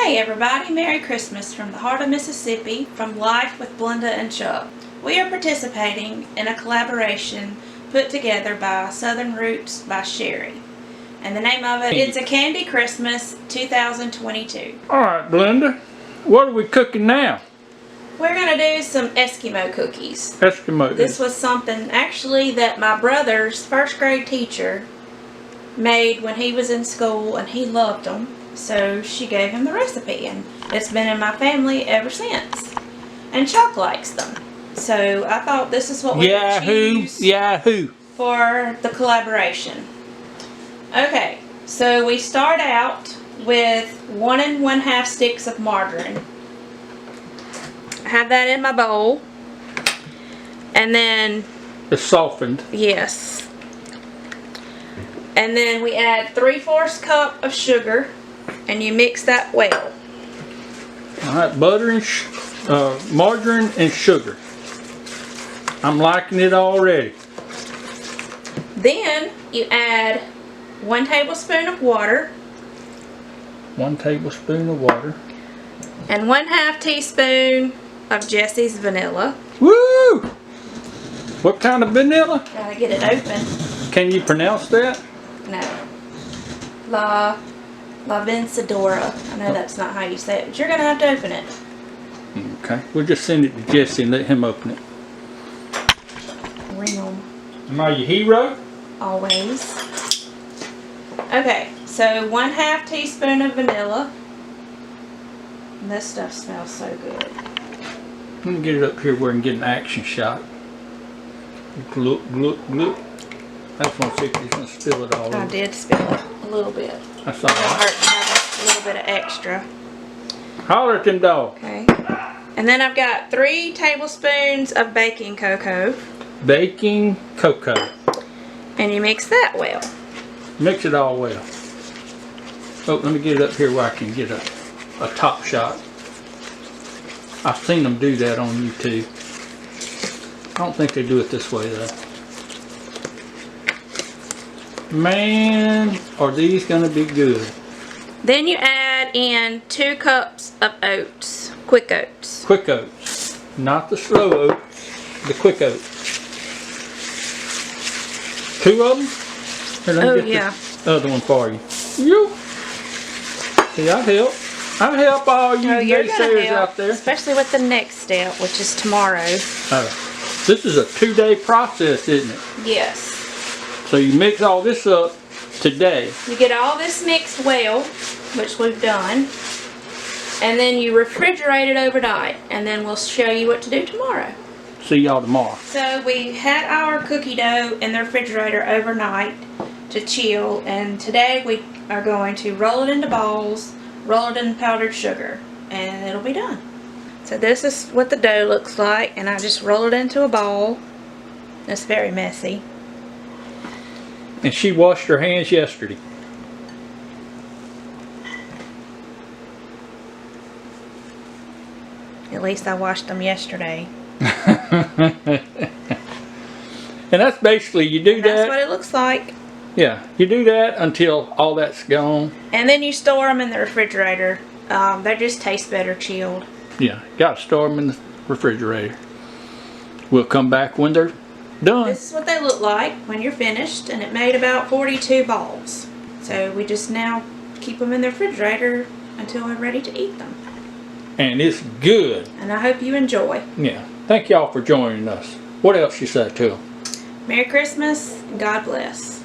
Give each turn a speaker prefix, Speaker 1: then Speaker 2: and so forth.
Speaker 1: Hey everybody, Merry Christmas from the heart of Mississippi, from Life with Blinda and Chuck. We are participating in a collaboration put together by Southern Roots by Sheri. And the name of it's A Candy Christmas 2022.
Speaker 2: Alright Blinda, what are we cooking now?
Speaker 1: We're going to do some Eskimo cookies.
Speaker 2: Eskimo.
Speaker 1: This was something actually that my brother's first grade teacher made when he was in school, and he loved them. So she gave him the recipe, and it's been in my family ever since. And Chuck likes them. So I thought this is what we would choose for the collaboration. Okay, so we start out with 1 1/2 sticks of margarine. I have that in my bowl. And then
Speaker 2: it's softened.
Speaker 1: Yes. And then we add 3/4 cup of sugar, and you mix that well.
Speaker 2: Alright, butter and margarine and sugar. I'm liking it already.
Speaker 1: Then you add 1 tablespoon of water.
Speaker 2: 1 tablespoon of water.
Speaker 1: And 1/2 teaspoon of Jesse's vanilla.
Speaker 2: Woo! What kind of vanilla?
Speaker 1: Gotta get it open.
Speaker 2: Can you pronounce that?
Speaker 1: No. La Vencedora. I know that's not how you say it, but you're gonna have to open it.
Speaker 2: Okay, we'll just send it to Jesse and let him open it.
Speaker 1: Ring 'em.
Speaker 2: Am I your hero?
Speaker 1: Always. Okay, so 1/2 teaspoon of vanilla. And this stuff smells so good.
Speaker 2: Let me get it up here where I can get an action shot. Gloop, gloop, gloop. I just want to see if he's going to spill it all over.
Speaker 1: I did spill it a little bit.
Speaker 2: That's all
Speaker 1: It
Speaker 2: right.
Speaker 1: hurt to have a little bit of extra.
Speaker 2: Holler at them dogs.
Speaker 1: Okay. And then I've got 3 tablespoons of baking cocoa.
Speaker 2: Baking cocoa.
Speaker 1: And you mix that well.
Speaker 2: Mix it all well. Oh, let me get it up here where I can get a top shot. I've seen them do that on YouTube. I don't think they do it this way though. Man, are these gonna be good.
Speaker 1: Then you add in 2 cups of oats. Quick oats.
Speaker 2: Quick oats. Not the slow oats. The quick oats. 2 of them? Here, let me get the other one for you. You. See, I help. I help all you naysayers out there.
Speaker 1: Especially with the next step, which is tomorrow.
Speaker 2: This is a 2-day process, isn't it?
Speaker 1: Yes.
Speaker 2: So you mix all this up today.
Speaker 1: You get all this mixed well, which we've done, and then you refrigerate it overnight, and then we'll show you what to do tomorrow.
Speaker 2: See y'all tomorrow.
Speaker 1: So we had our cookie dough in the refrigerator overnight to chill, and today we are going to roll it into balls, roll it in powdered sugar, and it'll be done. So this is what the dough looks like, and I just roll it into a ball. It's very messy.
Speaker 2: And she washed her hands yesterday.
Speaker 1: At least I washed them yesterday.
Speaker 2: And that's basically, you do that.
Speaker 1: That's what it looks like.
Speaker 2: Yeah, you do that until all that's gone.
Speaker 1: And then you store them in the refrigerator. They just taste better chilled.
Speaker 2: Yeah, gotta store them in the refrigerator. We'll come back when they're done.
Speaker 1: This is what they look like when you're finished, and it made about 42 balls. So we just now keep them in the refrigerator until we're ready to eat them.
Speaker 2: And it's good.
Speaker 1: And I hope you enjoy.
Speaker 2: Yeah, thank y'all for joining us. What else you say to them?
Speaker 1: Merry Christmas, and God bless.